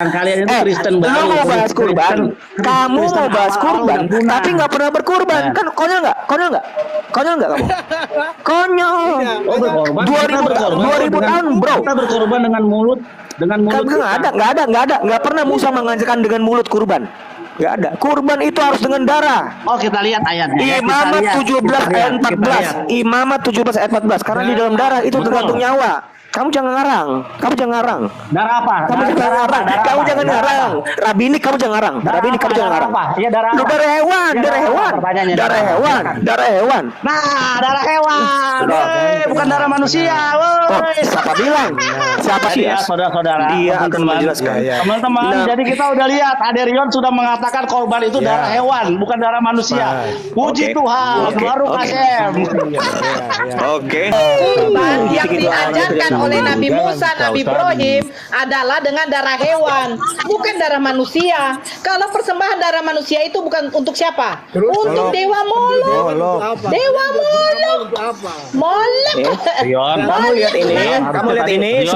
Kalian itu Kristen Lu banget. mau bahas kurban, kamu mau bahas kurban, tapi nggak pernah berkurban, kan konyol nggak? Konyol nggak? Konyol nggak kamu? Konyol. Oh, berkorban. 2000 tahun, bro. Kita berkorban dengan mulut, nggak pernah Musa mengajarkan dengan mulut kurban. Nggak ada. Kurban itu harus dengan darah. Oh, kita lihat ayatnya. Imamat 17 ayat 14. Imamat 17 ayat 14. Karena di dalam darah itu tergantung nyawa. Kamu jangan ngarang. Darah apa? Kamu jangan ngarang. Rabini kamu jangan ngarang. Iya, darah Lu apa? darah hewan. Darah hewan. Nah, darah hewan. Bukan darah manusia. Siapa bilang? Siapa sih? Ya, saudara-saudara. Dia akan menjelaskan. Teman-teman, jadi kita udah lihat Aderion sudah mengatakan korban itu darah hewan, bukan darah manusia. Puji Tuhan, baru Kasem. Oke. Kurban yang diajarkan oleh Nabi Musa, Nabi Ibrahim adalah dengan darah hewan, bukan darah manusia. Kalau persembahan darah manusia itu bukan untuk siapa? Untuk Dewa Molok. Dewa Molok. Molok. Kamu lihat ini.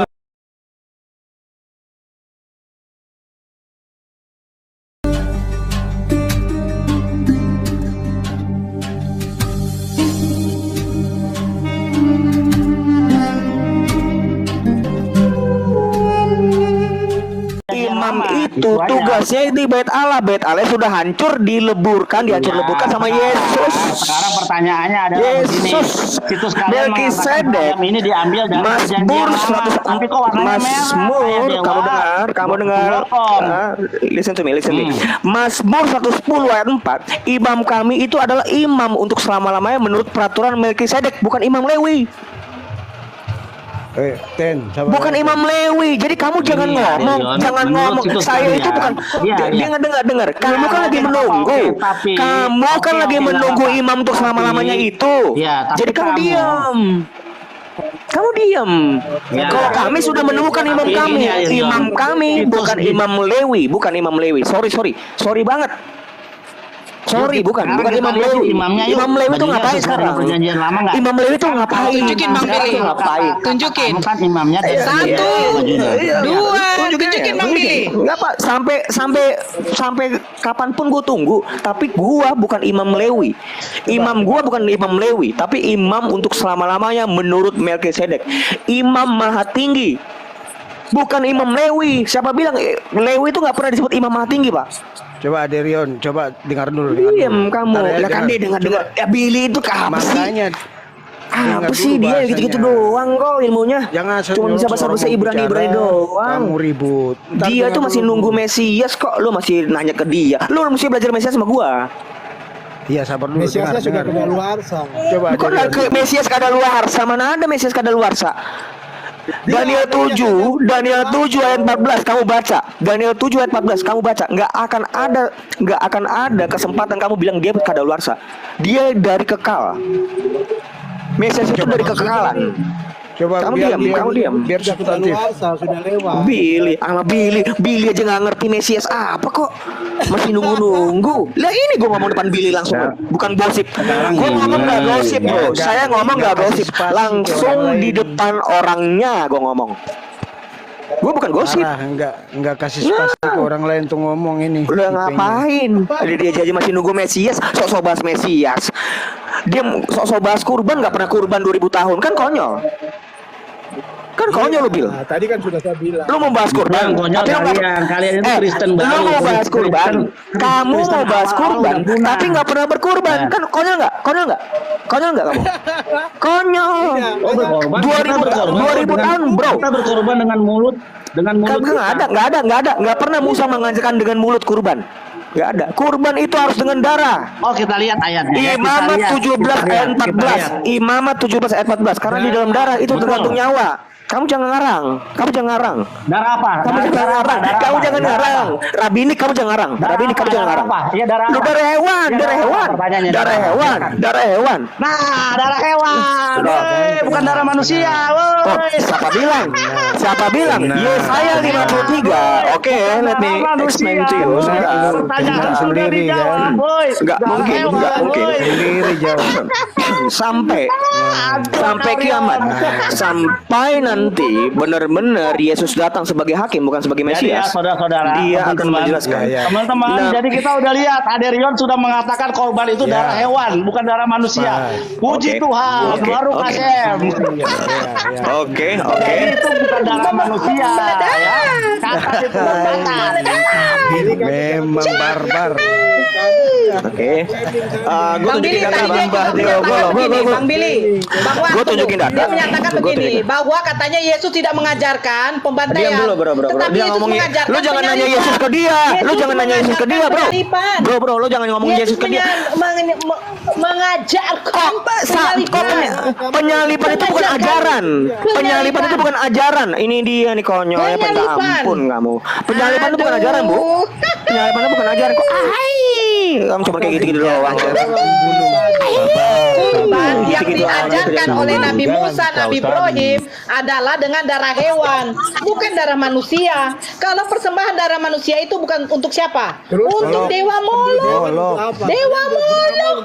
Imam itu tugasnya di Bait Allah. Bait Allah sudah hancur, dihancur-leburkan sama Yesus. Sekarang pertanyaannya adalah begini. Situs kalian Melkisedek ini diambil dari Mazmur 104. tapi kok warnanya merah? Kamu dengar. Listen to me. Mazmur 110 ayat 4. Imam kami itu adalah imam untuk selama-lamanya menurut peraturan Melkisedek, bukan imam Lewi. Bukan imam Lewi. Jadi kamu jangan ngomong. Saya itu bukan. Dengar. Kamu kan lagi menunggu. Kamu kan lagi menunggu imam untuk selama-lamanya itu. Jadi kamu diam. Kalau kami sudah menemukan imam kami bukan imam Lewi. Sorry banget. Bukan Imam Lewi. Imam Lewi itu ngapain sekarang? Perjanjian lama nggak? Imam Lewi itu ngapain? Tunjukin Bang Billy. Tunjukin. Kan imamnya dari 1, 2, tunjukin Bang Billy. Enggak Pak, sampai kapanpun gue tunggu. Tapi gue bukan imam Lewi. Imam gue bukan imam Lewi, tapi imam untuk selama-lamanya menurut Melkisedek. Imam maha tinggi, bukan imam Lewi. Siapa bilang Lewi itu nggak pernah disebut imam maha tinggi, Pak? Coba Aderion, coba dengar dulu. Diam kamu. Lah kan dia dengar. Ya Billy itu apa sih? Makanya apa sih dia gitu-gitu doang kok ilmunya. Cuma bisa bahasa Ibrani doang. Kamu ribut. Dia tuh masih nunggu Mesias kok. Lu masih nanya ke dia. Lu mesti belajar Mesias sama gua. Iya, sabar dulu. Mesiasnya sudah kadaluarsa. Coba Kok Mesias kadaluarsa? Mana ada Mesias kadaluarsa? Daniel 7 ayat 14 kamu baca. Daniel 7 ayat 14 kamu baca. Nggak akan ada kesempatan kamu bilang dia kadaluarsa. Dia dari kekal. Mesias itu dari kekekalan. Coba kamu diam. Biar substantif. Sudah lewat. Billy aja nggak ngerti Mesias apa kok. Masih nunggu. Lah ini gue ngomong depan Billy langsung, bukan gosip. Gue ngomong nggak gosip, bro. Saya ngomong nggak gosip, langsung di depan orangnya gue ngomong. Gue bukan gosip. Enggak kasih spasi ke orang lain tuh ngomong ini. Udah ngapain? Dia aja masih nunggu Mesias, sok-sok bahas Mesias. Dia sok-sok bahas kurban, nggak pernah kurban 2000 tahun, kan konyol. Kan konyol lu Bil. Nah, tadi kan sudah saya bilang. Lu mau bahas kurban, kalian itu Kristen banget. Lu mau bahas kurban, kamu mau bahas kurban, tapi nggak pernah berkurban, kan konyol nggak kamu? Konyol. 2000 tahun, bro. Kita berkorban dengan mulut. Nggak pernah Musa mengajarkan dengan mulut kurban. Nggak ada. Kurban itu harus dengan darah. Oh, kita lihat ayatnya. Imamat 17 ayat 14. Imamat 17 ayat 14. Karena di dalam darah itu tergantung nyawa. Kamu jangan ngarang. Darah apa? Kamu jangan ngarang. Rabini kamu jangan ngarang. Iya, darah Lu darah hewan. Darah hewan. Nah, darah hewan. Bukan darah manusia. Siapa bilang? Yesaya 53. Oke, let me explain to you. Sendiri kan. Enggak mungkin. Sendiri jawab. Sampai kiamat. Sampai nanti benar-benar Yesus datang sebagai hakim bukan sebagai Jadi ya Mesias, saudara-saudara, dia akan teman-teman. menjelaskan. Teman-teman, Nah, jadi kita udah lihat Aderion sudah mengatakan korban itu darah hewan, bukan darah manusia. Puji Oke. Tuhan, Oke. baru Oke. Kasem. Oke. Jadi itu bukan darah manusia, ya. Kata itu membakar. Memang barbar. Oke. Gue Bang tunjukin Billy data tadi dia Bang juga menyatakan begini, Bang Billy, bahwa Gua tunjukin data. dia menyatakan Gua begini, tunjukin. bahwa katanya Yesus tidak mengajarkan pembantaian. Diam dulu bro. Tetapi Dia Yesus ngomongin, mengajarkan lu jangan nanya penyalipan. Yesus ke dia. Lu Yesus jangan nanya Yesus ke dia, bro. penyalipan. Bro, lu jangan ngomongin Yesus ke dia. Mengajarkan Penyalipan itu bukan ajaran. Penyalipan itu bukan ajaran. Ini dia nih konyol ya, minta Penyalipan. ampun kamu. Penyalipan itu bukan ajaran, Bu. Penyalipan itu bukan ajaran kok. Kamu cuma kayak gitu-gitu doang. Kurban yang Gitu-gitu aja, diajarkan tidak oleh sama. Nabi Musa, Nabi Ibrahim adalah dengan darah hewan, bukan darah manusia. Kalau persembahan darah manusia itu bukan untuk siapa? Untuk Dewa Molok. Dewa Molok.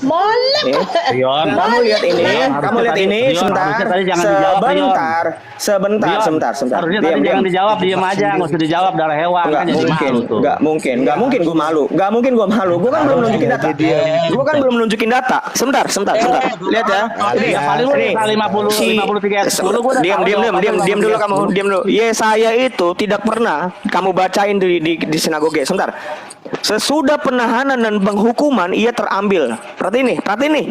Molok. Rion, Kamu lihat ini, kamu lihat ini Rion, sebentar. harusnya tadi jangan dijawab, Rion. Sebentar. Harusnya tadi jangan dijawab, diam aja, nggak usah dijawab darah hewan. Nggak Kan jadi mungkin, malu tuh. nggak mungkin gue malu. Gue kan belum nunjukin data. Gue kan belum nunjukin data. Sebentar. Lihat ya. Ya paling lu Nih. 53 10 gua udah Diam tahu jawabannya dulu Bang kamu, diam dulu. Yesaya itu tidak pernah kamu bacain di sinagoge. Sebentar. Sesudah penahanan dan penghukuman ia terambil. Perhati nih.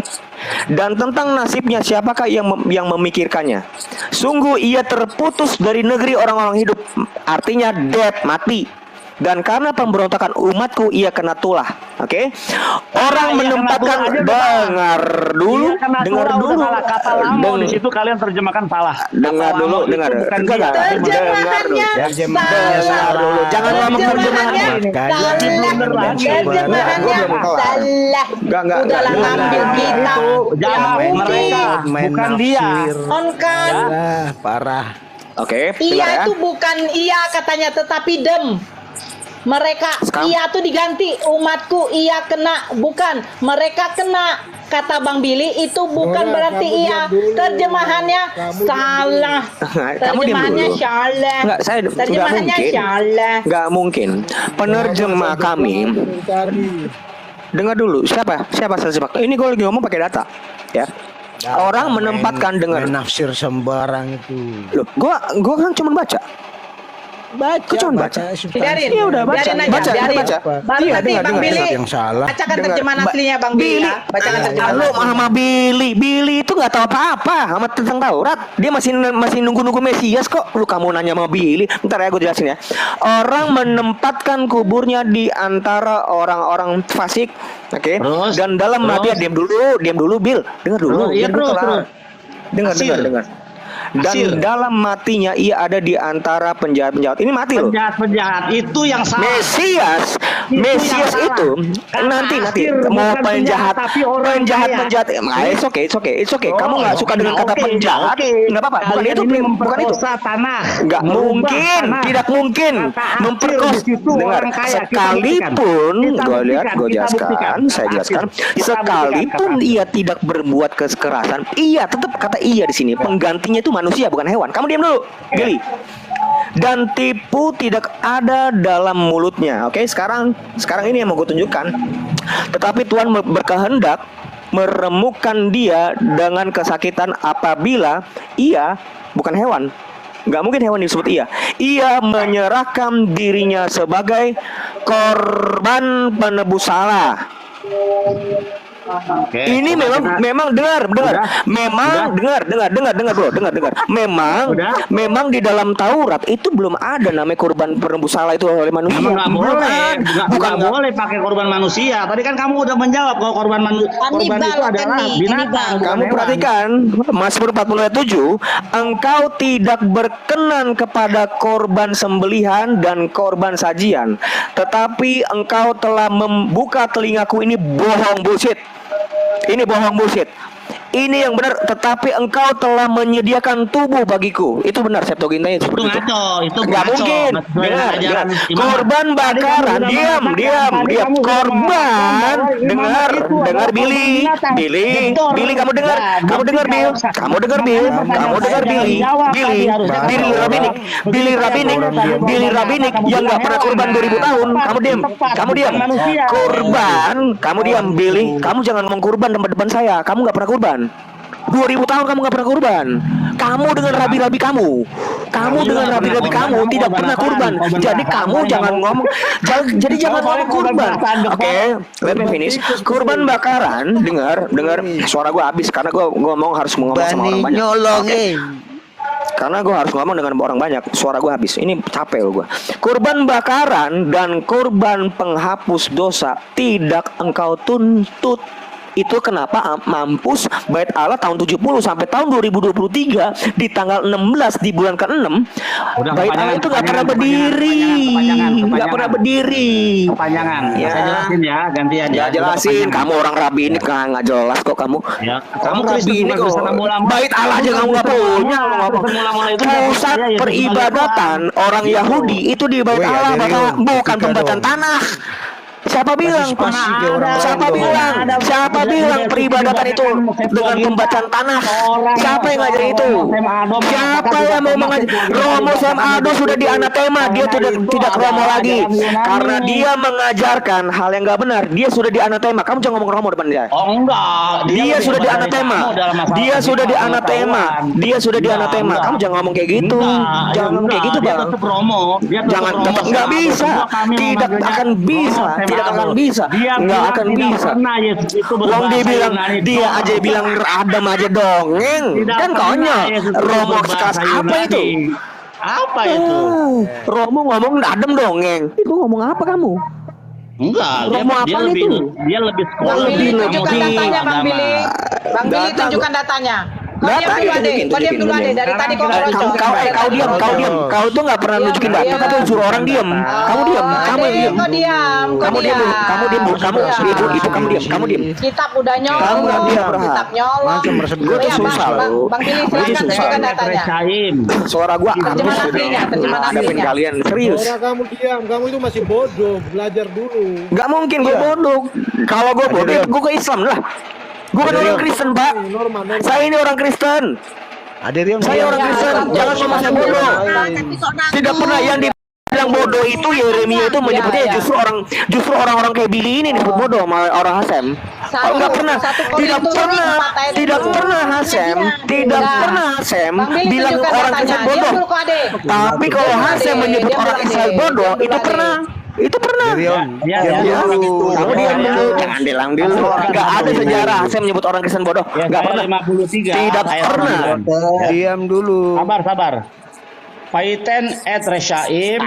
Dan tentang nasibnya siapakah yang memikirkannya? Sungguh ia terputus dari negeri orang-orang hidup. Artinya dead, mati. Dan karena pemberontakan umatku ia kena tulah. Oke? Orang Iya, menempatkan kena tulah aja, dengar dulu, Iya, karena dengar Tuhan dulu. udah salah. Kata lamo Deng- di situ kalian terjemahkan salah. Dengar Kata dulu, lamo dengar. itu bukan Enggak, dia. enggak. Terjemahannya Dengar salah. dulu. Jangan lama terjemahannya. Terjemahannya salah. Enggak. Udahlah ngambil kita. Itu jawab Yang mereka, main bukan dia. nafsir. On kan? Parah. Oke, dengar Iya ya. itu bukan iya katanya, tetapi dem. Mereka Sekarang- iya tuh diganti, umatku iya kena, bukan mereka kena. Kata Bang Billy itu bukan Nora, berarti kamu iya. diam dulu. Terjemahannya Kamu diam salah. Kamu diam Terjemahannya dulu. salah. Enggak, saya nggak Terjemahannya mungkin. salah. Nggak mungkin. Penerjemah kami. Dengar dulu. Siapa terjemah? Ini gue lagi ngomong pakai data. Ya. Orang menempatkan main dengar. nafsir sembarang itu. Loh, gua kan cuma baca. Kok cuma baca? Biarin. Iya, udah baca. Biarin aja, Baca, biarin. baca. Baru Iya, nanti dengar, Bang dengar, Billy dengar. Yang salah. bacakan Dengar. terjemahan aslinya Bang Billy ya. Bacakan terjemahan Lu aslinya. sama Billy itu nggak tahu apa-apa sama tentang Taurat. Dia masih nunggu Mesias kok. Lu kamu nanya sama Billy. Bentar ya, gue jelasin ya. Orang menempatkan kuburnya di antara orang-orang fasik. Oke. Terus? Dan dalam Terus? mati diam dulu, Bill. Dengar dulu. Iya, biar gua terus. kelar. Dengar. Dan Hasil. dalam matinya ia ada di antara penjahat-penjahat. Ini mati loh. Penjahat itu yang salah. Mesias yang salah. itu Kata nanti Asir mau bukan penjahat tapi orang kaya. it's okay Oh, kamu nggak suka dengan kata oke, penjahat oke. nggak apa-apa bukan Kalian itu ini bukan itu memperkosa tanah. nggak Merubah mungkin tanah. tidak mungkin Kata Asir memperkosa di situ dengar orang kaya. Kita sekalipun buktikan. gue lihat gue Kita jelaskan buktikan. saya Kata jelaskan Asir. Kita sekalipun buktikan, kata ia tidak berbuat kekerasan iya tetap kata iya di sini penggantinya itu manusia bukan hewan kamu diam dulu Billy dan tipu tidak ada dalam mulutnya. Oke, sekarang ini yang mau gue tunjukkan. Tetapi Tuhan berkehendak meremukkan dia dengan kesakitan apabila ia bukan hewan. Nggak mungkin hewan disebut ia. Ia menyerahkan dirinya sebagai korban penebus salah. Oke. Ini memang dengar. Memang dengar bro, dengar. Memang di dalam Taurat itu belum ada namanya korban penebus salah itu oleh manusia. Emang nggak Belum boleh, ada. bukan boleh pakai korban manusia. Tadi kan kamu udah menjawab kalau korban korban itu adalah binatang. bukan Kamu hewan. perhatikan Mazmur 40 ayat 7, engkau tidak berkenan kepada korban sembelihan dan korban sajian, tetapi engkau telah membuka telingaku. Ini bohong bullshit. Ini bohong bullshit. ini yang benar. Tetapi engkau telah menyediakan tubuh bagiku. Itu benar Septuagintanya Itu seperti itu. ngaco, itu Nggak ngaco. mungkin. Sesuai dengan Dengar, ajaran dengar. iman. Korban bakaran. Diam. Korban. Dengar Billy. Billy kamu dengar. Kamu dengar Bill. Kamu dengar Bill. Kamu dengar Billy. Billy Rabinik yang nggak pernah kurban 2000 tahun. Kamu diam. Kurban. Kamu diam Billy. Kamu jangan ngomong kurban depan saya. Kamu nggak pernah kurban. 2000 tahun kamu nggak pernah kurban. Kamu dengan rabi-rabi kamu. Tidak pernah kurban. Jadi kamu jangan ngomong. Jadi jangan ngomong kurban. Oke, let me finish. Kurban bakaran. Dengar. Suara gue habis karena gue harus ngomong sama orang banyak. Nyolongin. Karena gue harus ngomong dengan orang banyak. Suara gue habis. Ini capek loh gue. Kurban bakaran dan kurban penghapus dosa tidak engkau tuntut. Itu kenapa mampus bait Allah tahun 70 sampai tahun 2023 di tanggal 16 di bulan ke-6 bait Allah itu nggak pernah berdiri. Kepanjangan. Ya. Saya jelasin ya, ganti aja. Ya jelasin, kamu orang rabi ini nggak jelas kok kamu. Ya. Kamu Kristen rabi ini bukan kok. Kristen mula-mula. Bait Allah aja kamu nggak punya. Mula-mula itu Pusat ya, peribadatan orang Yahudi itu di bait Woi, Allah, ada Bapak, Rio. bukan Tiga pembacaan dong. tanah. Siapa bilang? Siapa bilang peribadatan itu dengan pembacaan tanah? Siapa yang ngajarin itu? Siapa yang mau mengajar? Romo Sam Ado sudah dianatema, dia tidak Romo lagi karena dia mengajarkan hal yang nggak benar. Dia sudah dianatema. Kamu jangan ngomong Romo depan dia. Oh enggak, Dia sudah dianatema. Dia sudah dianatema. Kamu jangan ngomong kayak gitu. Jangan ngomong kayak gitu, Bang. Jangan tetap nggak bisa. Tidak akan bisa. Nggak akan bisa. Wong dia bilang, dia aja bilang Adam aja dongeng. Kan konyol. Romo sekelas apa itu? Apa itu? Romo ngomong Adam dongeng. Itu ngomong apa kamu? Enggak, Romo apa itu? Dia lebih sekolah. Bang Billy tunjukkan lebih datanya Bang Billy. Bang Billy Data tunjukkan datanya. Kau Data diam dulu Ade. tunjukin, Kau diam dulu Ade. tunjukin. Dari tadi kau ngerocok. Kau diam. Kau tuh nggak pernah nunjukin data, Diam. tapi suruh orang diam. Kamu diam. Kamu Ade, diam. kau diam. Kamu diam. Ibu kamu diam. Kitab udah nyolong. Kamu nggak diam. Kitab nyolong. Langsung merasa Gue tuh Iya, susah Bang loh. Bang Billy Gue silakan susah. tunjukkan datanya. Suara gua Terjemahan habis aslinya, terjemahan hadapin aslinya. kalian serius. Orang kamu diam, kamu itu masih bodoh, belajar dulu. Gak mungkin gue bodoh. Kalau gue bodoh, gue ke Islam lah. Gue kan orang Kristen, Pak. Normal. Saya ini orang Kristen. Ada Rio. Saya orang Kristen. Jangan ngomong saya bodoh. Tidak pernah yang dibilang bodoh itu Yeremia itu menyebutnya Iya. justru orang-orang kayak Billy ini disebut bodoh sama orang Hasem. Satu- Nggak pernah, satu tidak Korintus pernah, 4 ayat tidak 10. pernah Hasem, tidak Nah, pernah Hasem Bang Billy bilang tunjukkan orang datanya. Kristen Diam bodoh. dulu kok Ade. Tapi kalau Diam dulu, Hasem Ade. menyebut Diam orang dulu, Israel Ade. bodoh, Diam dulu, itu Ade. pernah. Itu pernah. Ya, Kamu diam dulu, jangan bilang dulu. Gak ada sejarah Hasem menyebut orang Kristen bodoh. Ya, Gak saya pernah. 53. Tidak ayat pernah. 9. Diam dulu. Sabar. Paiten et reshaim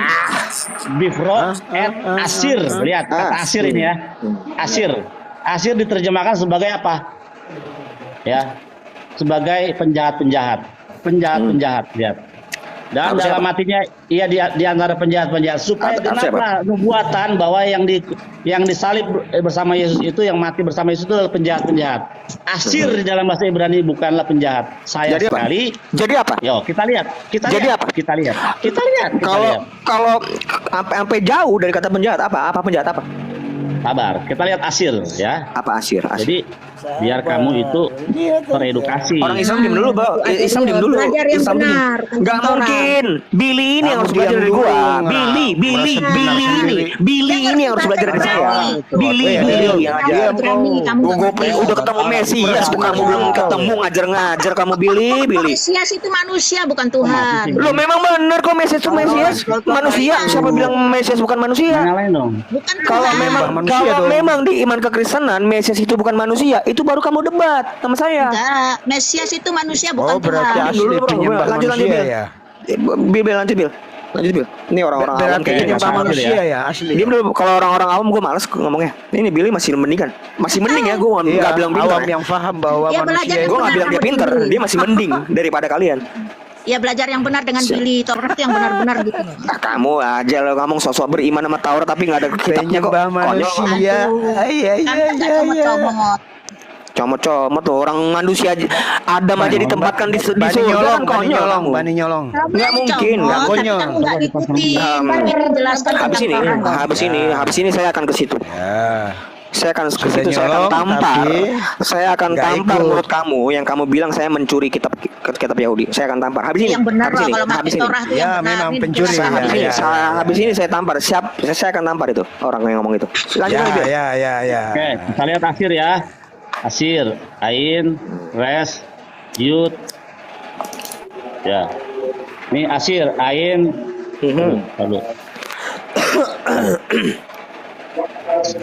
bifro et asir. Lihat kata asir ini ya. Asir diterjemahkan sebagai apa? Ya. Sebagai penjahat-penjahat. Lihat. Dan Harus dalam siapa? hatinya ia di antara penjahat-penjahat supaya Harus genaplah nubuatan bahwa yang disalib bersama Yesus itu, yang mati bersama Yesus itu adalah penjahat-penjahat. Asir di dalam bahasa Ibrani bukanlah penjahat. Saya Jadi apa? sekali. Jadi apa? Yo, kita lihat. Jadi apa? Kita lihat. Kalau sampai jauh dari kata penjahat apa? Apa penjahat apa? Sabar, kita lihat asir ya. Apa asir? Jadi biar kamu itu teredukasi. Orang Islam diam dulu, Bang. Islam diam dulu. Belajar yang Islam diam. benar, tentang Nggak Torah. mungkin. Billy ini yang harus Kamu belajar diam dari dulu, gua. nggak. Billy ini yang harus belajar dari saya. Billy yang ajar. Gue udah ketemu Mesias, kamu belum ketemu ngajar kamu Billy. Mesias itu manusia bukan Tuhan. Lo memang benar kok Mesias itu Mesias manusia. Siapa bilang Mesias bukan manusia? Nyalain dong. Bukan Kalau Tuhan. memang di iman kekristenan Mesias itu bukan manusia, itu baru kamu debat sama saya. Enggak, Mesias itu manusia bukan Oh, berarti Tuhan. asli Dulu, bro. penyembah Lanjut, manusia Bil. ya. Bil lanjut Bil. Ini orang-orang awam Berarti kayaknya penyembah nggak manusia manusia. ya asli. Dia dulu kalau orang-orang awam gue males ngomongnya. Ini Billy masih mending kan? Masih mending ya, gue Iya, nggak bilang pintar. awam yang paham bahwa Iya, manusia belajar itu Gue nggak bilang dia pintar, dia masih mending daripada kalian. Ya belajar yang benar dengan Billy Taurat yang benar-benar gitu. Nah, kamu aja lo ngomong sosok beriman sama Taurat tapi nggak ada kitabnya kok. penyembah Konyol. manusia. Iya. Kan nggak comot-comot. Comot-comot tuh orang manusia Adam aja ditempatkan di Bani surga nyolong, kan konyol kamu. Bani nyolong. Nggak mungkin, nggak Tapi konyol. kan nggak ikuti. Jelaskan Habis ini saya akan ke situ. Ya. Saya akan ke Sudah situ, saya akan nyolong, tampar. tapi Saya akan nggak tampar ikut. menurut kamu yang kamu bilang saya mencuri kitab Yahudi. Saya akan tampar. Habis ini. Yang benar habis loh ini, kalau habis pakai ini. Torah tuh Ya, yang benar. memang Ini pencuri, jelaskan. Habis ini, habis ini saya tampar. Saya akan tampar itu orang yang ngomong itu. Lanjut Ya, lagi. ya. Oke, kita lihat Asir ya. Asir, Ain, Res, Yud. Ya. Ini Asir, Ain. Lalu.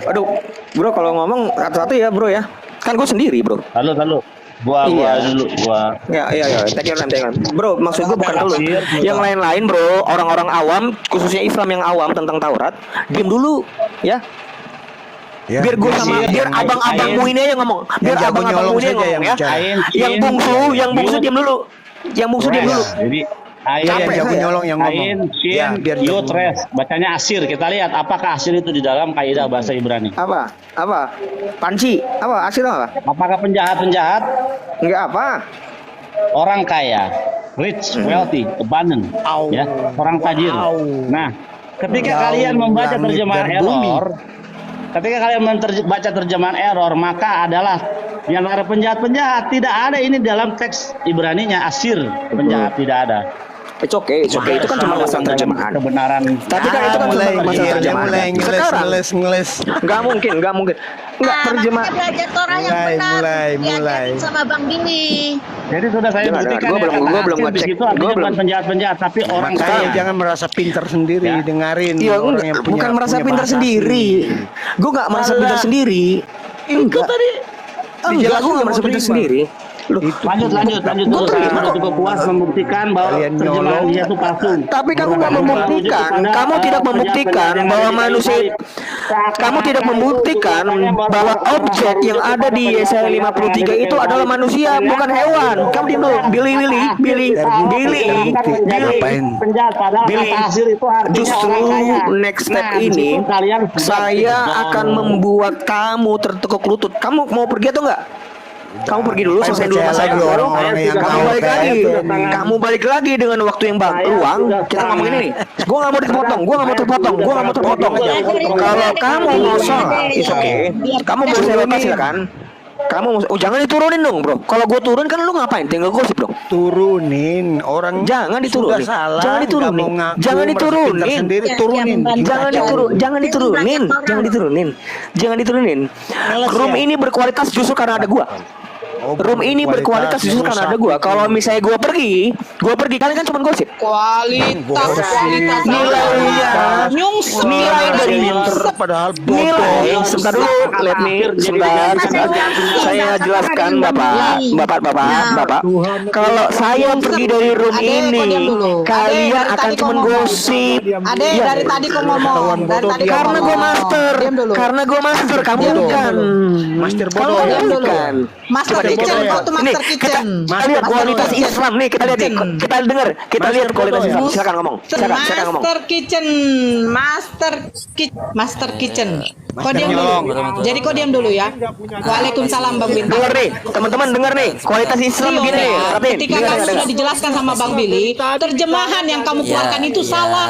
Aduh, bro kalau ngomong satu-satu ya bro ya. Kan gue sendiri bro. Lalu. Gua Iya. dulu, gua. Ya, take your time. Bro, maksud gue bukan lu. Asir, Yang lain-lain bro, orang-orang awam, khususnya Islam yang awam tentang Taurat, diam dulu ya. Ya, Biar gue sama, Asir, biar yang abang-abangmu lain. ini aja ngomong. Biar Yang jago abang-abangmu nyolong ini saja ngomong yang ya. bicara. Ain, Yang Cin, bungsu Yud, diam dulu. Yang bungsu diam Res. dulu. Jadi Ain, Yang Capek jago saya. nyolong yang ngomong. Ain, Cin, Ya, biar jago Yud, ngomong. Res. Bacanya Asir. Kita lihat apakah Asir itu di dalam kaidah bahasa Ibrani. Apa? Panci? Apa? Asir apa? Apakah penjahat-penjahat? Enggak apa? Orang kaya, rich, wealthy, abundant, ya, orang tajir. Nah, ketika Jauh kalian membaca langit terjemahan dan bumi. error, ketika kalian baca terjemahan error, maka adalah di antara penjahat-penjahat tidak ada ini dalam teks Ibraninya Asir penjahat tidak ada. It's okay. Itu kan cuma masalah terjemahan. Kebenaran. Tapi kan itu kan cuma masalah terjemahan. Sekarang ngeles. nggak mungkin. Nggak Nah, terjemah. makanya belajar Torah yang Mulai, benar. mulai. Diajarin sama Bang Billy. Jadi sudah saya Dengar, buktikan gua ya, belum- kata gua belum Asir ngecek. di situ Gua artinya belum. bukan penjahat-penjahat tapi orang Makanya kaya. jangan merasa pintar sendiri, Ya. dengarin Iya, orang yang punya bukan merasa punya pintar bahasa sendiri. Gue nggak merasa Alah. pintar sendiri. Enggak tadi. Enggak, dijelasin gue nggak mau merasa pintar terima. sendiri. Loh, Lanjut Gua terus. terima Saya kok. cukup puas membuktikan bahwa Kalian terjemahan nyolong. dia itu palsu. Tapi kamu nggak Merupakan membuktikan, merujuk kepada, kamu tidak penjahat-penjahat membuktikan yang bahwa ada di manusia, kayu salib. kamu tidak membuktikan bahwa objek yang ada di Yesaya 53 itu adalah manusia, bukan hewan. Kamu diam dulu, Billy. Ngapain? Penjahat padahal Billy, kata Asir itu artinya justru orang kaya. next step Nah, di ini situ kalian buat saya down. akan membuat kamu tertekuk lutut. Kamu mau pergi atau enggak? Kamu pergi dulu, selesai dulu Percaya masalah lagi dulu. orang-orang yang Kamu tahu balik kayak lagi. itu. Kamu balik lagi dengan waktu yang luang. Kita ngomong ini nih. Gue nggak mau dipotong. Gue nggak mau terpotong. Kalau kamu mau sholat, it's okay. Kamu mau saya lepas silakan. Kamu jangan diturunin dong, bro. Kalau gue turun kan lu ngapain? Tinggal gosip dong. Turunin orang Jangan diturunin. sudah salah, Jangan diturunin. nggak mau ngaku, Jangan merasa diturunin. pintar sendiri, Ya, turunin. ya, Jangan diturunin. Room ini berkualitas justru karena ada gua. Room ini berkualitas justru karena ada gua. Kalau misalnya gua pergi kalian kan cuma gosip. Kualitas Nilainya, nilai dari padahal nilai. Sebentar dulu, let me sebentar. Saya jelaskan bapak. Kalau saya pergi dari room Ade, ini, kau diam dulu. kalian Ade, dari akan tadi cuma kau ngomong. gosip. Ade, Iya. dari tadi kau ngomong. Dari tadi kau Karena gue ngomong. master, Diam dulu. kamu Diam bukan. Master Kamu bodoh. Diam dulu. bukan. Master Coba deh, kitchen, coba. kau tuh master Nih, kitchen. Kita lihat kualitas Kitchen. Islam nih, kita lihat nih, kita dengar, kita lihat kualitas Islam. Silakan ngomong, silakan ngomong. Master kitchen. Kau diam nyolong. dulu. Jadi kau diam dulu ya. Waalaikumsalam Bang Bintang. Dengar nih, teman-teman dengar nih, kualitas Islam Rio, begini nih. Perhatiin, ketika dengar, kamu dengar. sudah dijelaskan sama Bang Billy, terjemahan yang kamu keluarkan itu salah.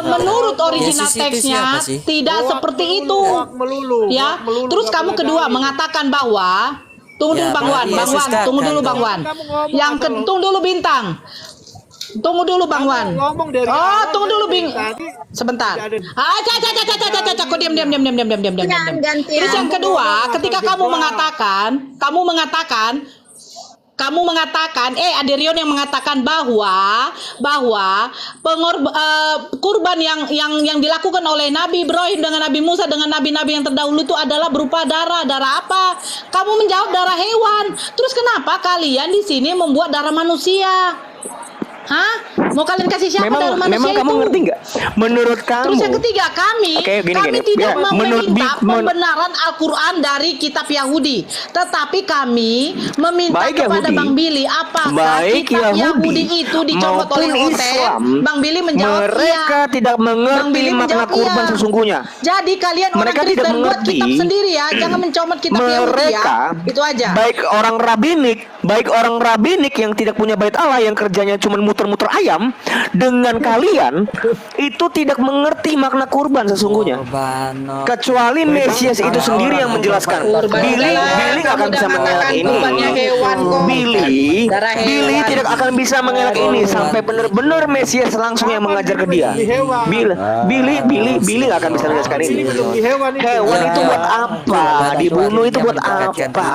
Menurut original Yesus itu teksnya siapa sih? tidak seperti itu. melulu. Ya, terus kamu kedua mengatakan bahwa tunggu dulu Ya, Bang Wan, Yesus tunggu dulu kan, Bang Wan. Kamu ngomong Yang apa, tunggu dulu Bintang. Tunggu dulu Bang Wan. Ngomong dari Oh, awal tunggu dulu Bing. tadi. Sebentar. Tidak ada- Kok diam. Jangan gantian. Terus yang kedua, ketika kamu mengatakan, Aderion yang mengatakan bahwa kurban yang dilakukan oleh Nabi Ibrahim dengan Nabi Musa dengan nabi-nabi yang terdahulu itu adalah berupa darah apa? Kamu menjawab darah hewan. Terus kenapa kalian di sini membuat darah manusia? Hah? Mau kalian kasih siapa dalam manusia memang kamu itu? ngerti nggak? Menurut kamu. Terus yang ketiga, kami Oke, gini. tidak Ya, meminta pembenaran Al-Quran dari kitab Yahudi, tetapi kami meminta Baik kepada Yahudi. Bang Billy apakah Baik kitab Yahudi Yahudi itu dicomot maupun oleh OT. Islam, Bang Billy menjawab mereka iya. tidak Bang mengerti Billy makna menjawab kurban iya. sesungguhnya. Jadi kalian orang Mereka tidak Kristen buat mengerti. kitab sendiri ya, jangan mencomot kitab Yahudi ya. Mereka Itu aja. baik orang rabinik yang tidak punya bait Allah, yang kerjanya cuma muter-muter ayam, dengan kalian itu tidak mengerti makna kurban sesungguhnya. Kecuali Mesias itu sendiri yang menjelaskan. Kurban Billy jelas. nggak akan Kamu bisa udah mengelak mengatakan ini. kurbannya hewan kok. Darah Billy hewan. tidak akan bisa mengelak ini sampai benar-benar Mesias langsung yang mengajar ke dia. Billy nggak akan bisa menjelaskan ini. Hewan itu buat apa? Dibunuh itu buat apa?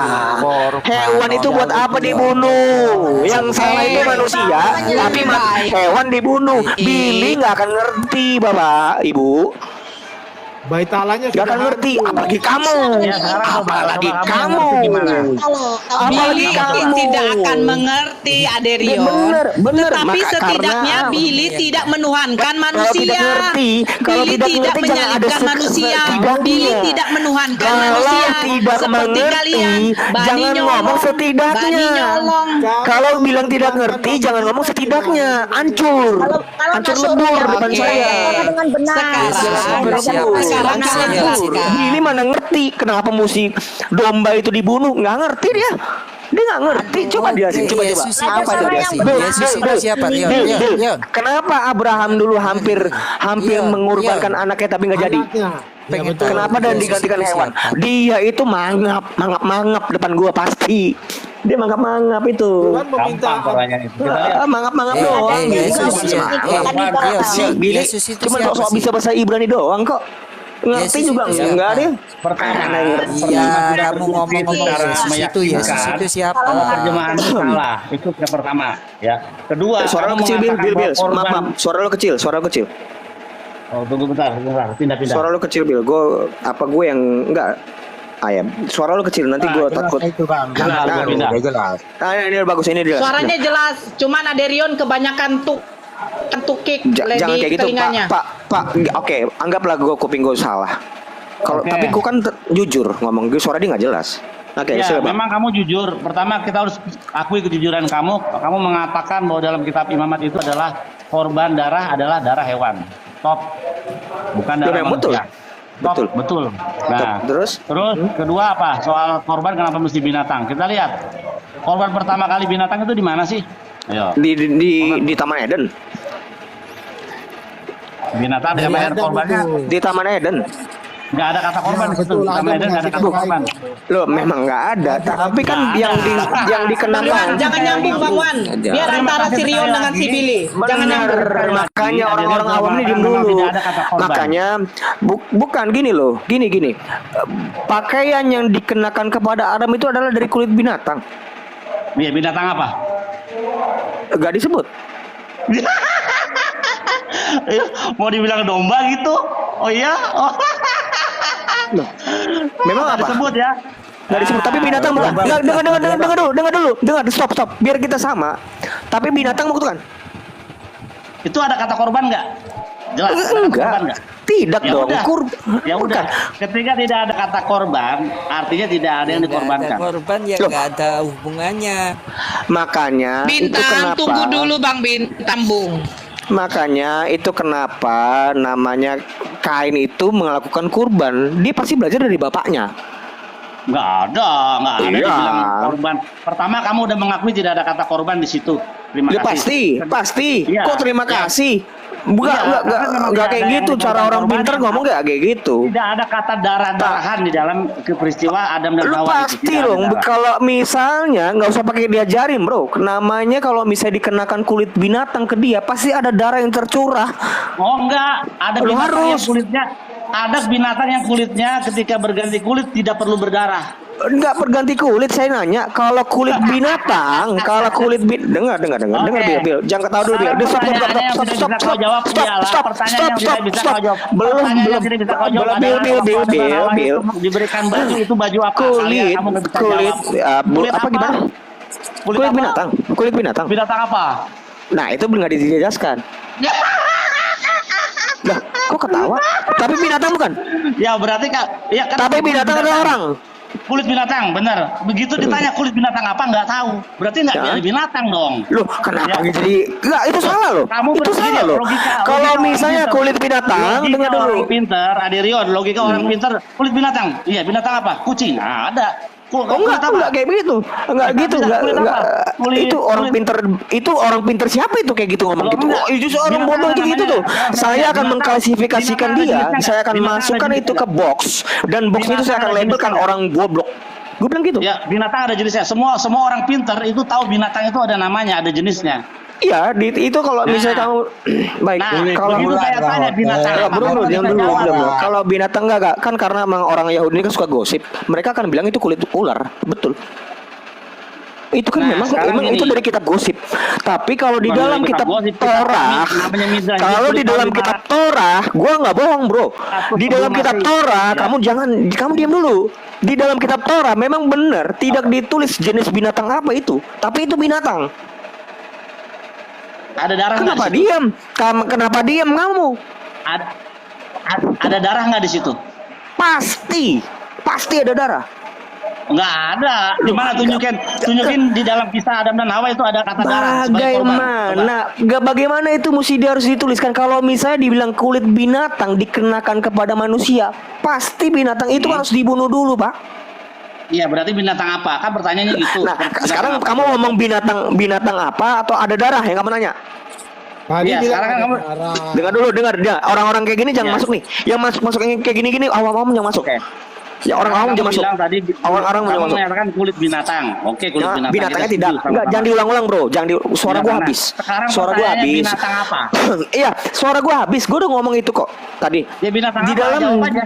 Hewan itu buat apa dibunuh? Yang salah itu manusia, tapi hewan dibunuh. Billy nggak akan ngerti, Bapak, Ibu. Bait Allahnya Gak akan ngerti, apalagi kamu. Ya, sekarang Apalagi coba kamu. ngerti gimana? Apalagi Billy kamu. tidak akan mengerti Aderion. Bener. Tapi Maka setidaknya karena Billy tidak menuhankan kalau manusia. tidak ngerti, kalau Billy tidak tidak ngerti jangan ada menyalibkan manusia. setidaknya. Billy tidak menuhankan Kalau manusia. tidak Seperti mengerti, kalian. Bani jangan nyolong, ngomong setidaknya. Bani nyolong. Kalau bilang tidak ngerti, jangan ngomong setidaknya. Hancur Kalau lebur masuk depan Oke. saya. dengan benar. Sekarang kalian jelaskan. Billy mana ngerti kenapa mesti domba itu dibunuh? Nggak ngerti dia. Dia nggak ngerti. Coba dia sih, coba. Apa itu dia sih? Yesus itu siapa? Yon. Kenapa Abraham dulu hampir mengorbankan anaknya tapi nggak jadi? Kenapa dan digantikan hewan? Dia itu mangap depan gua pasti. Dia mangap itu. Tuhan meminta Gampang pertanyaan itu. Kita lihat. Mangap doang. Billy Yesus itu cuma siapa sok sih? bisa bahasa Ibrani doang kok. Ngerti Yesus juga itu siapa? enggak deh. Pertama, Iya, tidak kamu ngomong secara Yesus itu siapa? Terjemahan itu salah. Itu yang pertama, ya. Kedua, Suara lo kamu kecil, Bill. mengatakan bahwa korban- Maaf. Suara lo kecil. Oh, tunggu bentar. Pindah. Suara lo kecil, Bill. Gue yang enggak. Ayam. Suara lo kecil, nanti gue takut. Pindah. Ini udah bagus, ini dia. Suaranya jelas. Cuman Aderion kebanyakan tukik Jangan di kayak gitu, telinganya. Pak. Oke, anggaplah kuping gue salah. Kalau Oke. tapi gue kan jujur ngomong, gue suara dia nggak jelas. Oke, Ya, silakan. memang kamu jujur. Pertama kita harus akui kejujuran kamu. Kamu mengatakan bahwa dalam kitab Imamat itu adalah korban darah adalah darah hewan. Top. Bukan darah Memang betul. manusia. Top, betul. Nah, Terus? kedua apa? Soal korban kenapa mesti binatang? Kita lihat. Korban pertama kali binatang itu di mana sih? Ayo. Di Taman Eden. Binatang dengan korbannya Di Taman Eden. nggak ada kata korban di situ. Di Taman Eden nggak ada kata korban. Loh, memang nggak ada. Tapi kan yang Bang dikenakan. Wan, jangan nyambung Bang Wan. Biar antara si Rion dengan si Billy. Jangan nyambung. Benar, makanya orang-orang awam ini diem dulu. Tidak ada kata korban. Makanya bukan gini loh, gini. Pakaian yang dikenakan kepada Adam itu adalah dari kulit binatang. Iya, binatang apa? Gak disebut. Mau dibilang domba gitu? Oh iya? Oh. Loh, memang Nggak apa? disebut ya? Gak disebut. Tapi binatang bukan. Dengar dulu. Stop. Biar kita sama. Tapi binatang bukan. Itu ada kata korban nggak? Jelas. Ada kata korban Enggak. nggak? Tidak Ya dong. udah. Ya Bukan. udah. Ketika tidak ada kata korban, artinya tidak ada yang dikorbankan. Korban ya Loh. nggak ada hubungannya. Makanya itu Bintang, kenapa? tunggu dulu Bang Bintang Bung. Makanya itu kenapa namanya Kain itu melakukan kurban. Dia pasti belajar dari bapaknya. Nggak ada Iya. dibilang korban. Pertama kamu udah mengakui tidak ada kata korban di situ. Terima Ya kasih. pasti. Iya. Kok terima Iya. kasih? Iya, Enggak karena memang kayak tidak ada gitu. yang Cara orang dikorbankan. pintar ngomong nggak kayak gitu. Tidak ada kata darah-darahan di dalam peristiwa Adam dan Lu Hawa. itu. pasti Tidak ada dong. darah. Kalau misalnya nggak usah pakai diajarin, bro. Namanya kalau misalnya dikenakan kulit binatang ke dia, pasti ada darah yang tercurah. Oh enggak, ada Lu binatang yang harus. kulitnya, ada binatang yang kulitnya ketika berganti kulit tidak perlu berdarah. Enggak berganti kulit, saya nanya. Kalau kulit binatang, dengar Bil. Jangan ketawa dulu, Bil. Stop. Belum. Bil. Diberikan baju itu baju apa? Kulit Kamu nggak bisa apa jawab. gimana? Kulit binatang. Binatang apa? Nah, itu nggak dijelaskan. Lah, kok ketawa? Tapi binatang bukan? Ya berarti Kak, ya kan Tapi binatang adalah orang. Kulit binatang, benar. Begitu ditanya kulit binatang apa nggak tahu. Berarti nggak Ya. jadi binatang dong. Loh, kenapa Ya. jadi? Enggak, itu salah loh. Kamu Itu begini, salah loh. logika Kalau orang misalnya pintar. kulit binatang, Logika dengar dulu. orang pinter, Adirion, logika orang pinter, kulit binatang. Iya, binatang apa? Kucing. Nah, ada. Oh enggak kayak begitu. Enggak Bisa, gitu, bisa. enggak Kulit apa? enggak. Kulit- Itu orang kulit- pinter, itu orang pinter siapa itu kayak gitu ngomong Kalau gitu. enggak, Oh, itu seorang binatang bodoh itu gitu namanya. tuh. Binatang, Saya akan binatang, mengklasifikasikan binatang ada dia, jenisnya saya akan nggak? Binatang masukkan ada itu ke jenisnya box dan box itu saya Binatang akan ada labelkan jenisnya. orang goblok. Gue bilang gitu. Ya, binatang ada jenisnya. Semua orang pinter itu tahu binatang itu ada namanya, ada jenisnya. Iya, itu kalau misalnya Nah. kamu baik, Nah, kalau begitu saya tanya binatang Enggak, apa, belum kamu yang bisa dulu jawab. belum. Kalau binatang enggak kan karena memang orang Yahudi ini kan suka gosip. Mereka akan bilang itu kulit ular, betul. Itu kan Nah, memang sekarang itu gini. dari kitab gosip. Tapi kalau di Bukan dalam dari kitab kitab gosip, kitab Torah, namanya Mizrah, kalau di itu dalam kulit kitab ular. Torah, gua nggak bohong, Bro. Di dalam kitab Masih. Torah, Ya. kamu diam dulu. Di dalam kitab Torah memang benar tidak ditulis jenis binatang apa itu, tapi itu binatang. Ada darah nggak Kenapa di situ? diam? Kenapa diam kamu? Ada darah nggak di situ? Pasti ada darah. Nggak ada. Gimana tunjukin di dalam kisah Adam dan Hawa itu ada kata darah sebagai korban. Bagaimana itu mesti harus dituliskan? Kalau misalnya dibilang kulit binatang dikenakan kepada manusia, pasti binatang itu harus dibunuh dulu, Pak. Iya, berarti binatang apa? Kan pertanyaannya gitu. Nah, Binatang sekarang apa? kamu ngomong binatang apa atau ada darah yang kamu nanya? Tadi Iya, bilang sekarang kan ada kamu- darah. Dengar dulu. Orang-orang kayak gini jangan Iya. masuk nih. Yang masuk yang kayak gini awam-awam jangan masuk. Oke. Ya orang awam Kamu jangan masuk. bilang tadi Orang-orang kamu jangan masuk. mengatakan kulit binatang. Oke, kulit Ya, binatang. binatangnya Kita tidak. setuju Enggak, sama-sama. jangan diulang-ulang, Bro. Suara gua Binatang. habis. Sekarang Suara gua pertanyaannya habis. binatang apa? Iya, suara gua habis. Gua udah ngomong itu kok tadi. Ya binatang Di apa? dalam Jawab aja.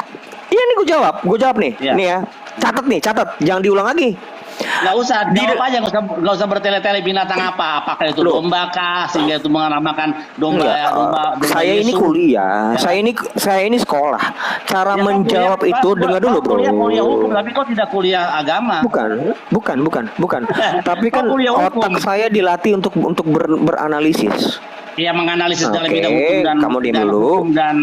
Iya nih gue jawab nih. Iya. Nih ya. Catat. Jangan diulang lagi. Nggak usah, jawab aja, nggak usah bertele-tele binatang apa. Apakah itu Loh. domba kah? Sehingga itu menamakan domba, Enggak, domba saya ini Yesus. kuliah. Ya. Saya ini sekolah. Cara Ya, kau menjawab kuliah, itu kau- dengar kau dulu, Bro. Kuliah hukum, tapi kau tidak kuliah agama. Bukan. Tapi kan Kau kuliah hukum. otak saya dilatih untuk beranalisis. Iya, menganalisis dalam Oke, bidang hukum dan kamu diam dalam dulu. hukum dan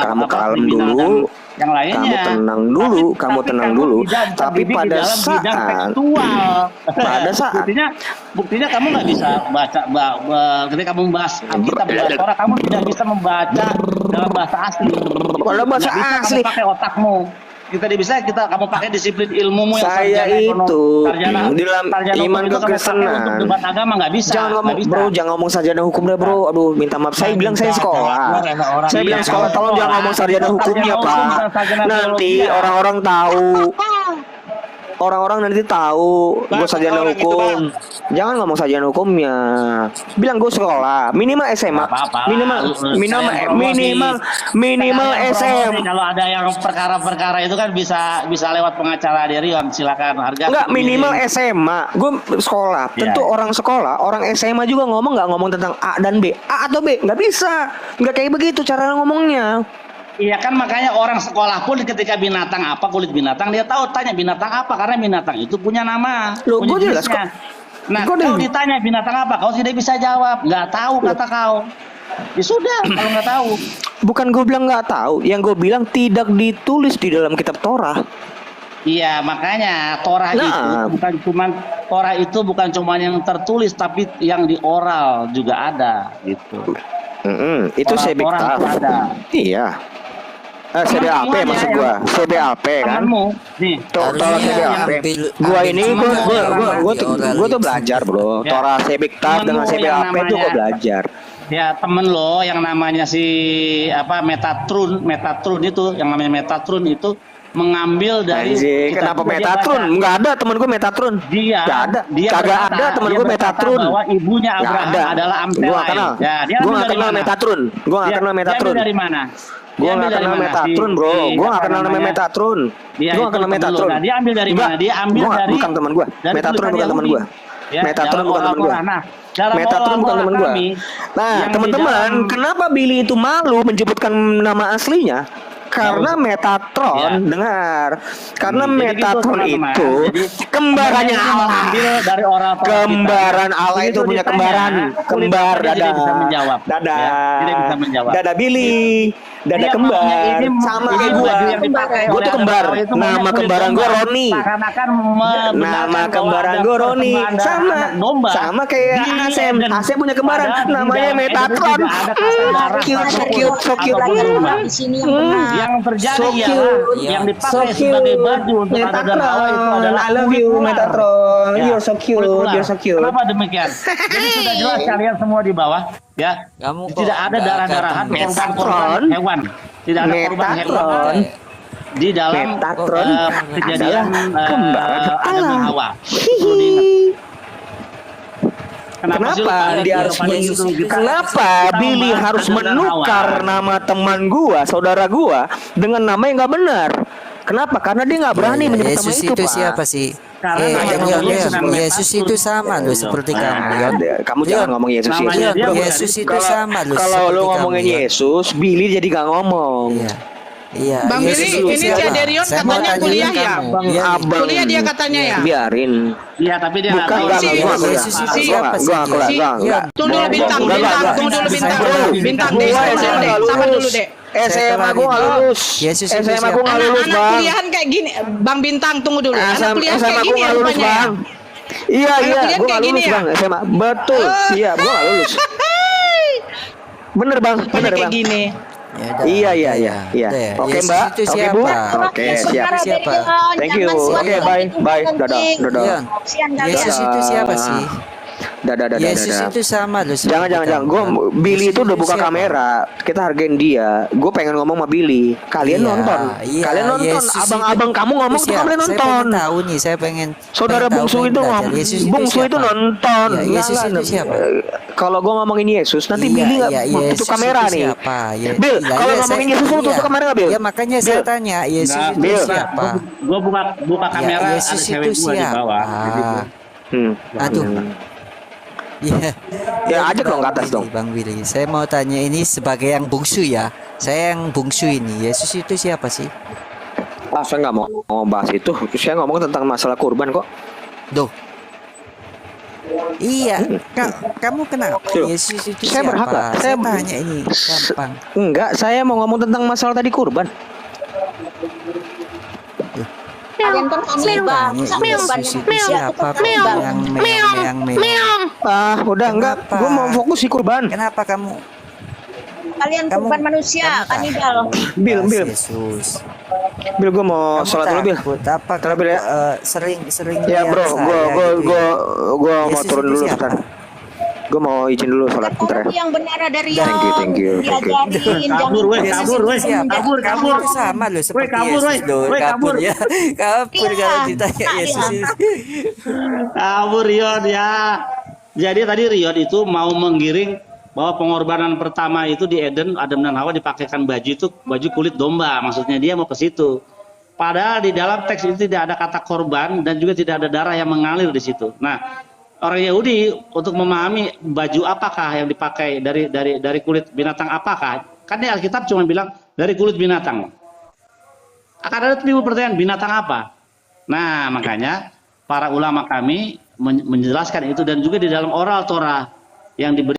Kamu kalem pembinaan dulu. yang lainnya. Kamu tenang dulu, kamu tenang kamu dulu. tidak Tapi terdidik pada di dalam bidang saat- tekstual. pada saat- buktinya kamu nggak bisa baca ketika kamu membahas Alkitab dan Torah, kamu tidak bisa membaca dalam bahasa asli. Dalam bahasa Nggak bisa asli. kamu pakai otakmu. Kamu pakai disiplin ilmumu yang Saya sarjana itu sarjana dalam sarjana iman hukum itu kamu pakai kekristenan. untuk debat agama nggak bisa. Jangan ngomong, nggak bisa. Bro, jangan ngomong sarjana hukum deh, Bro. Aduh, minta maaf. Saya bilang saya sekolah. Saya bilang sekolah, tolong jangan ngomong sarjana hukumnya, Pak. Nanti orang-orang tahu. Orang-orang nanti tahu gue sarjana hukum. Jangan ngomong sarjana hukumnya. Bilang gue sekolah, minimal SMA. Minimal SM. Kalau ada yang perkara-perkara itu kan bisa lewat pengacara Derion, silakan harga. Enggak, minimal SMA. Gue sekolah. Iya, Tentu iya. orang sekolah, orang SMA juga nggak ngomong tentang A dan B. A atau B, nggak bisa. Nggak kayak begitu cara ngomongnya. Iya kan, makanya orang sekolah pun ketika binatang apa, kulit binatang, dia tahu tanya binatang apa, karena binatang itu punya nama, Loh, punya gua jelas jenisnya. kok. Nah, Gua kau udah- ditanya binatang apa, kau tidak bisa jawab, nggak tahu kata kau. Ya sudah, kalau nggak tahu. Bukan gue bilang nggak tahu, yang gue bilang tidak ditulis di dalam kitab Torah. Iya, makanya Torah itu bukan cuma yang tertulis, tapi yang di oral juga ada gitu. Itu Torah sebiktav. itu ada. Iya. CBAP Teman-temannya maksud yang- gua. CBAP kan. Temanmu, nih. Torah CBAP. Gua ini gua tuh belajar, Bro. Ya. Torah sebiktav dengan Temenmu yang CBAP itu gua namanya- belajar. Ya, temen lo yang namanya si Metatron itu, yang namanya Metatron itu mengambil dari Anjing, kenapa dia Metatron? baca. Enggak ada temen gue Metatron. Dia Nggak ada. dia Kagak berkata- ada temen dia gue berkata Metatron. bahwa ibunya Nggak Abraham ada. adalah Gua Amtelai. nggak kenal. Ya, dia Gua ambil nggak dari kenal mana? Metatron. Gua nggak Dia- kenal dia Metatron. ambil dari mana? Gue Dia nggak ambil dari kenal mana? Metatron, Bro. Gue nggak apa kenal namanya namanya? Metatron. Dia Gue nggak itu kenal temen lu. Metatron. Nah, dia ambil dari Enggak. mana? Dia ambil Gua nggak- dari bukan teman gue. dari Metatron tulisan bukan teman Yahudi. gue. Ya, Metatron dalam bukan teman gue. Al-Quran. Nah, dalam Metatron bukan oral teman gue. kami, Nah, yang di teman-teman, dalam- kenapa Billy itu malu menyebutkan nama aslinya? Karena Metatron, Ya. dengar. Karena Jadi gitu, Metatron teman-teman. itu Jadi, kembarannya Anda Allah. mengambil dari orator Kembaran kita. Allah itu Begitu punya ditanya, kembaran. kulit Kembar, apa dia tidak bisa menjawab. dadah. Ya, tidak bisa menjawab. Dadah Billy. Dadah Dia kembar. maunya ini Sama ini kayak gua. baju yang dipakai Gua oleh tuh kembar. Anda itu maunya Nama kulit kembaran domba. gua Roni. Seakan-akan membenarkan Nama bahwa kembaran ada gue Roni. persembahan darah Sama. anak domba Sama kayak di Asem. Eden. Asem punya kembaran. Padahal di Namanya dalam Eden Metatron. tidak ada kata darah Cute, so ataupun- cute, so cute. ataupun domba. Di sini yang benar. Yang terjadi So ialah cute. yang So dipakai cute. sebagai baju untuk ada dan hawa itu adalah I love kulit you, ular. Metatron. Ya, You're so cute. kulit ular. You're so cute. Kenapa demikian? Jadi sudah jelas kalian semua di bawah, ya. Kamu kok Tidak ada nggak darah-darahan akan korban Metatron. hewan. Tidak ada korban Metatron. hewan di dalam Metatron kejadian kembaran Adam dan Allah. Hawa. Perlu diingat. sih lu Kenapa pada dia harus pada itu kita- Kenapa kita Billy membahas harus Adam dan menukar Hawa? nama teman gua, saudara gua dengan nama yang nggak benar? Kenapa? Karena dia nggak berani menyebut nama Yesus itu, itu Pak. siapa sih? Karena nama Yon, Yesus Yon, dengan Yesus Metatron. itu sama loh seperti Nah, kamu, Yon. Kamu jangan ngomong Yesus. Namanya Yesus. dia Bro, bukan. Yesus itu kalau- sama loh Kalau seperti lu kamu, ngomongin Yon. Yesus, Billy jadi gak ngomong. Iya. Iya. Bang Yesus Billy, itu ini siapa? Cederion Saya mau katanya tanyain kuliah ya? kamu. Bang Iya, Abang. Kuliah dia katanya ya? Biarin. Iya, tapi dia nggak Bukan, tahu. enggak, Si- enggak, si- enggak, si- enggak, si- enggak, si- enggak, enggak, si- enggak, enggak. Tunggu dulu bintang, Enggak, bintang, enggak, tunggu dulu enggak. bintang. Bro, Bintang gua deh, SMA sabar dulu deh, nggak sabar dulu lulus. deh. SMA gua nggak lulus. Yesus itu SMA siapa? gua nggak lulus, Anak-anak Bang. kuliahan kayak gini, Bang Bintang tunggu dulu. Anak kuliahan SMA kayak gua gini ya nggak lulus, rupanya ya? Bang. Iya, Anak iya, kuliahan gua kayak nggak gini lulus, ya? Bang. SMA. Betul. Iya, gua nggak lulus. Bener, Bang. Rupanya Bener, kayak Bang. gini. Ya udah, Iya, iya, udah iya, ya, iya. udah ya. Oke, Yesus Mbak. itu Oke, Bu. siapa? Oke, Yesus siap. itu siapa? Thank you. Oke, bye, bye. Dadah, dadah. Yon, Kasihan kalian. Yesus itu siapa sih? Dadah, dadah, Yesus dadah. itu sama loh. Jangan, seperti jangan. kamu, Gue Yon. Billy Yesus itu udah buka siapa? kamera. Kita hargain dia. Gue pengen ngomong sama Billy. Kalian Iya, nonton. iya, Kalian nonton. Yesus itu- Abang-abang kamu ngomong tuh Siap, kalian Saya nonton. pengen tahu nih, saya pengen. Saudara pengen tahu, bungsu pengen itu belajar. ngomong. Yesus Bungsu itu siapa? nonton. Iya, Yesus Nggak, itu siapa? Kalau gue ngomongin Yesus, nanti Iya, Billy nggak iya, tutup Yesus kamera itu nih. siapa? Ya, Bill, iya, kalau iya, ngomongin saya- Yesus lu tutup iya. kamera nggak, Bill? Ya makanya saya tanya, Yesus Nggak, itu Bill. siapa? Gua buka Ya, kamera, Yesus ada cewek itu gua di bawah. Jadi siapa? gua- Aduh. Iya. Ya, ajak dong ke atas Willy, dong. Bang Willy. Saya mau tanya ini sebagai yang bungsu ya. Saya yang bungsu ini. Yesus itu siapa sih? Ah, saya nggak mau bahas itu. Saya ngomong tentang masalah kurban kok. Duh. Iya, kamu kenapa? Tuh, Yesus itu saya siapa? berhak nggak? Saya Saya- tanya ini gampang. Enggak, saya mau ngomong tentang masalah tadi kurban. Kalian kan kanibal. Tanya Yesus itu siapa? Yang meong. Ah, udah enggak. Kenapa? Gue mau fokus di kurban. Kenapa kamu? Kalian Kamu- korban manusia, kanibal. Bil, Bahas Bil, Yesus. Bil, gue mau Kamu sholat dulu, Bil. takut apa? Sholat, Bil, ya. Sering Ya, lihat bro, saya gue gitu ya. mau Yesus turun itu dulu siapa? sebentar. Gue mau izin dulu sholat bentar ya. Orang yang benar ada Rion. Thank you, thank you. Diajarin. Kabur, weh, Yesus kabur, itu weh, siapa? kabur, Kamu kabur. itu sama loh seperti kabur, Yesus weh. loh. Weh, Kabur kabur. ya. Kabur Iya. kalau ditanya Nah, Yesus iya. itu. Kabur Rion ya. Jadi tadi Rion itu mau menggiring bahwa pengorbanan pertama itu di Eden, Adam dan Hawa dipakaikan baju itu baju kulit domba. Maksudnya dia mau ke situ. Padahal di dalam teks itu tidak ada kata korban dan juga tidak ada darah yang mengalir di situ. Nah, orang Yahudi untuk memahami baju apakah yang dipakai dari kulit binatang apakah? Kan di Alkitab cuma bilang dari kulit binatang. Akan ada timbul pertanyaan binatang apa? Nah, makanya para ulama kami menjelaskan itu dan juga di dalam oral Torah yang diberi